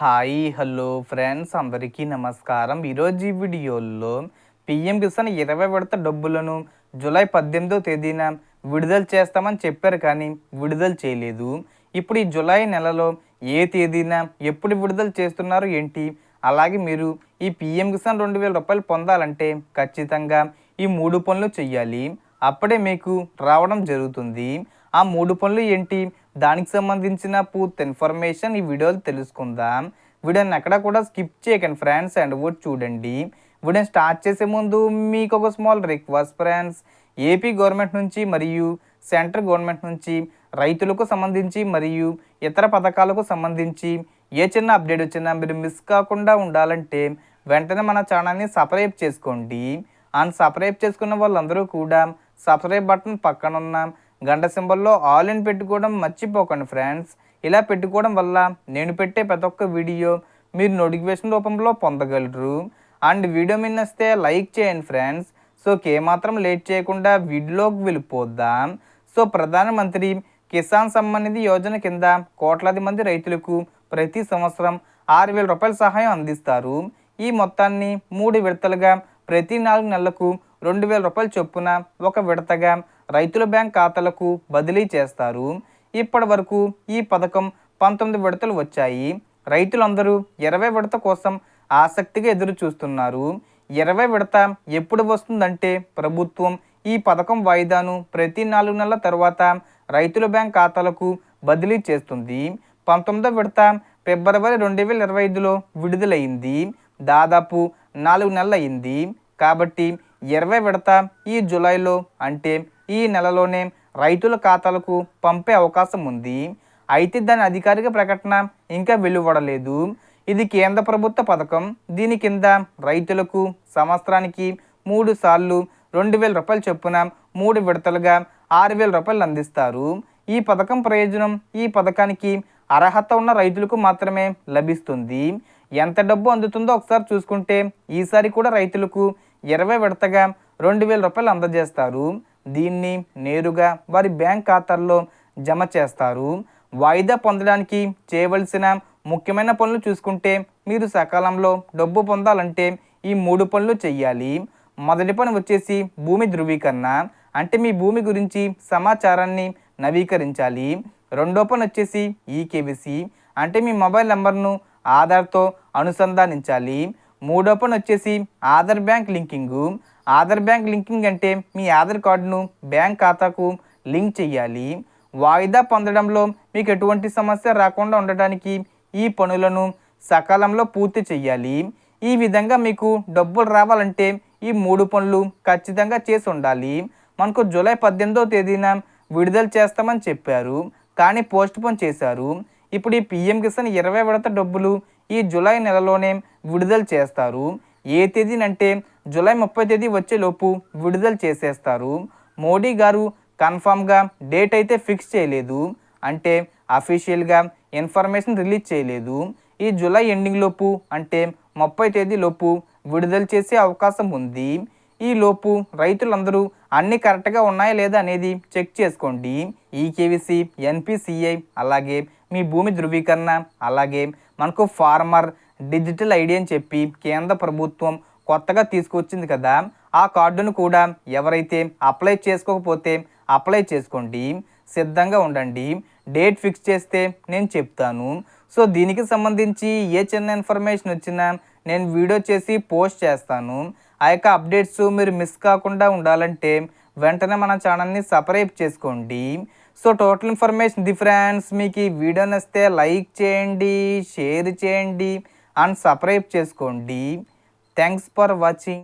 Hi hello friends అందరికీ నమస్కారం. ఈరోజు ఈ వీడియోలో పీఎం కిసాన్ 20 విడత డబ్బులను జూలై 18వ తేదీన విడుదల చేస్తామని చెప్పారు, కానీ విడుదల చేయలేదు. ఇప్పుడు ఈ జూలై నెలలో ఏ తేదీన ఎప్పుడు విడుదల చేస్తున్నారు ఏంటి, అలాగే మీరు ఈ పీఎం కిసాన్ 2000 రూపాయలు పొందాలంటే ఖచ్చితంగా ఈ 3 పనులు చెయ్యాలి. అప్పుడే మీకు రావడం జరుగుతుంది. ఆ 3 పనులు ఏంటి, దానికి సంబంధించిన పూర్తి ఇన్ఫర్మేషన్ ఈ వీడియోలో తెలుసుకుందాం. వీడియోని ఎక్కడ కూడా స్కిప్ చేయకండి ఫ్రెండ్స్, అండ్ కూడా చూడండి. వీడియోని స్టార్ట్ చేసే ముందు మీకు ఒక small request friends. AP government నుంచి మరియు సెంట్రల్ గవర్నమెంట్ నుంచి రైతులకు సంబంధించి మరియు ఇతర పథకాలకు సంబంధించి ఏ చిన్న అప్డేట్ వచ్చినా మీరు మిస్ కాకుండా ఉండాలంటే వెంటనే మన ఛానల్ని సబ్స్క్రైబ్ చేసుకోండి. అండ్ సబ్స్క్రైబ్ చేసుకున్న వాళ్ళందరూ కూడా సబ్స్క్రైబ్ బటన్ పక్కన ఉన్న గంట సింబల్లో ఆల్ ఇన్ పెట్టుకోవడం మర్చిపోకండి ఫ్రెండ్స్. ఇలా పెట్టుకోవడం వల్ల నేను పెట్టే ప్రతి ఒక్క వీడియో మీరు నోటిఫికేషన్ రూపంలో పొందగలరు. అండ్ వీడియో మీద నచ్చితే లైక్ చేయండి ఫ్రెండ్స్. సో ఏమాత్రం లేట్ చేయకుండా వీడియోలోకి వెళ్ళిపోద్దాం. సో ప్రధానమంత్రి కిసాన్ సమ్మాన్ నిధి యోజన కింద కోట్లాది మంది రైతులకు ప్రతి సంవత్సరం 6,000 రూపాయల సహాయం అందిస్తారు. ఈ మొత్తాన్ని 3 విడతలుగా ప్రతి 4 నెలలకు 2,000 రూపాయల చొప్పున ఒక విడతగా రైతుల బ్యాంక్ ఖాతాలకు బదిలీ చేస్తారు. ఇప్పటి వరకు ఈ పథకం 19 విడతలు వచ్చాయి. రైతులందరూ 20 విడత కోసం ఆసక్తిగా ఎదురు చూస్తున్నారు. 20 విడత ఎప్పుడు వస్తుందంటే ప్రభుత్వం ఈ పథకం వాయిదాను ప్రతి 4 నెలల తర్వాత రైతుల బ్యాంక్ ఖాతాలకు బదిలీ చేస్తుంది. 19వ విడత ఫిబ్రవరి 2025లో విడుదలైంది. దాదాపు 4 నెలలు అయింది. కాబట్టి 20 విడత ఈ జూలైలో అంటే ఈ నెలలోనే రైతుల ఖాతాలకు పంపే అవకాశం ఉంది. అయితే దాని అధికారిక ప్రకటన ఇంకా వెలువడలేదు. ఇది కేంద్ర ప్రభుత్వ పథకం. దీని కింద రైతులకు సంవత్సరానికి 3 సార్లు 2,000 రూపాయలు చొప్పున 3 విడతలుగా 6,000 రూపాయలు అందిస్తారు. ఈ పథకం ప్రయోజనం ఈ పథకానికి అర్హత ఉన్న రైతులకు మాత్రమే లభిస్తుంది. ఎంత డబ్బు అందుతుందో ఒకసారి చూసుకుంటే ఈసారి కూడా రైతులకు 20 విడతగా 2,000 రూపాయలు అందజేస్తారు. దీన్ని నేరుగా వారి బ్యాంక్ ఖాతాల్లో జమ చేస్తారు. వాయిదా పొందడానికి చేయవలసిన ముఖ్యమైన పనులు చూసుకుంటే మీరు సకాలంలో డబ్బు పొందాలంటే ఈ 3 పనులు చెయ్యాలి. మొదటి పని వచ్చేసి భూమి ధృవీకరణ, అంటే మీ భూమి గురించి సమాచారాన్ని నవీకరించాలి. రెండో పని వచ్చేసి ఈకేవైసీ, అంటే మీ మొబైల్ నెంబర్ను ఆధార్తో అనుసంధానించాలి. మూడో పని వచ్చేసి Aadhaar bank లింకింగు. Aadhaar bank linking అంటే మీ ఆధార్ కార్డును బ్యాంక్ ఖాతాకు లింక్ చేయాలి. వాయిదా పొందడంలో మీకు ఎటువంటి సమస్య రాకుండా ఉండడానికి ఈ పనులను సకాలంలో పూర్తి చేయాలి. ఈ విధంగా మీకు డబ్బులు రావాలంటే ఈ 3 పనులు ఖచ్చితంగా చేసి ఉండాలి. మనకు జూలై 18వ తేదీన విడుదల చేస్తామని చెప్పారు, కానీ పోస్ట్ పోన్ చేశారు. ఇప్పుడు ఈ పీఎం కిసాన్ 20 విడత డబ్బులు ఈ జూలై నెలలోనే విడుదల చేస్తారు. ఏ తేదీనంటే జూలై 30 తేదీ వచ్చేలోపు విడుదల చేసేస్తారు. మోడీ గారు కన్ఫామ్గా డేట్ అయితే ఫిక్స్ చేయలేదు, అంటే అఫీషియల్గా ఇన్ఫర్మేషన్ రిలీజ్ చేయలేదు. ఈ జూలై ఎండింగ్ లోపు అంటే 30 తేదీలోపు విడుదల చేసే అవకాశం ఉంది. ఈ లోపు రైతులందరూ అన్నీ కరెక్ట్గా ఉన్నాయా లేదా అనేది చెక్ చేసుకోండి. ఈకేవైసీ, ఎన్పిసిఐ, అలాగే మీ భూమి ధృవీకరణ, అలాగే మనకు ఫార్మర్ డిజిటల్ ఐడి అని చెప్పి కేంద్ర ప్రభుత్వం కొత్తగా తీసుకొచ్చింది కదా, ఆ కార్డును కూడా ఎవరైతే అప్లై చేసుకోకపోతే అప్లై చేసుకోండి. సిద్ధంగా ఉండండి. డేట్ ఫిక్స్ చేస్తే నేను చెప్తాను. సో దీనికి సంబంధించి ఏ చిన్న ఇన్ఫర్మేషన్ వచ్చినా నేను వీడియో చేసి పోస్ట్ చేస్తాను. ఆ యొక్క అప్డేట్స్ మీరు మిస్ కాకుండా ఉండాలంటే వెంటనే మన ఛానల్ని సబ్స్క్రైబ్ చేసుకోండి. So total information friends. మీకు ఈ వీడియో నచ్చితే లైక్ చేయండి, షేర్ చేయండి అండ్ సబ్స్క్రైబ్ చేసుకోండి. Thanks for watching.